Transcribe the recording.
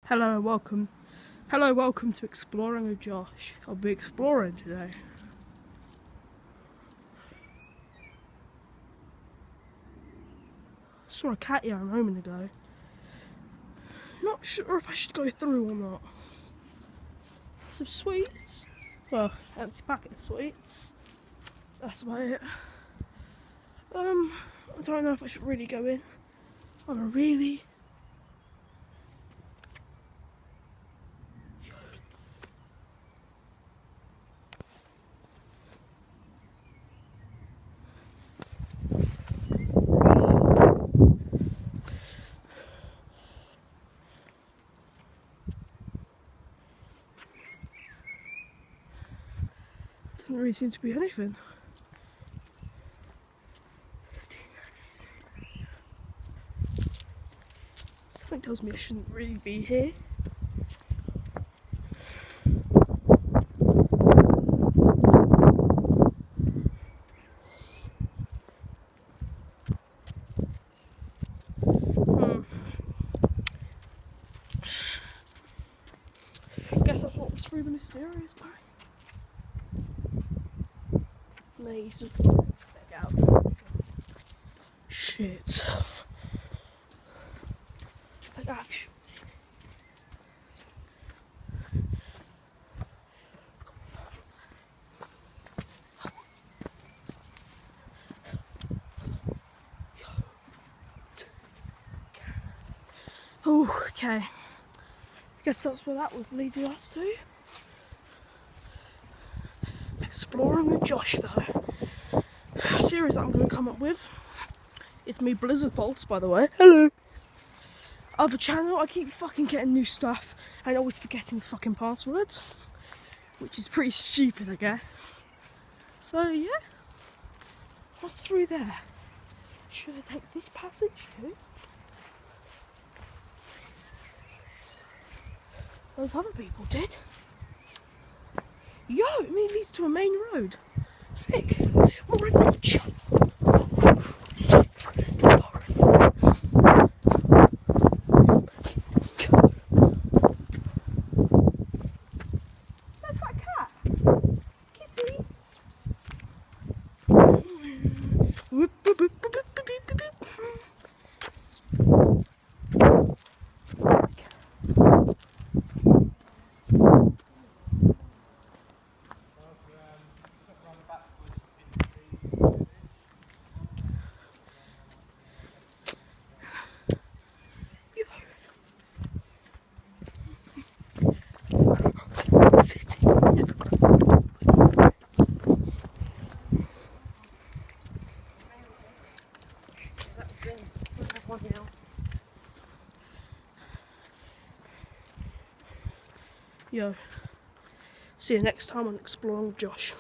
Hello and welcome. Hello, welcome to Exploring with Josh. I'll be exploring today. Saw a cat here a moment ago. Not sure if I should go through or not. Some sweets. Well, empty packet of sweets. That's about it. I don't know if I should really go in. I'm really. Doesn't really seem to be anything. Something tells me I shouldn't really be here. Guess that's what was through the mysterious bag. Nice. Back out. Shit. Like actually. Oh, okay. I guess that's where that was leading us to. Exploring with Josh, though. A series that I'm going to come up with. It's me, Blizzard Pulse, by the way. Hello. Other channel, I keep fucking getting new stuff and always forgetting fucking passwords, which is pretty stupid, I guess. So yeah, what's through there? Should I take this passage too? Those other people did. Yo, it leads to a main road. Sick. Orange. That's that cat. Kitty. Whoop, boop, boop, boop, boop, boop, boop, boop. Yo, see you next time on Exploring with Josh.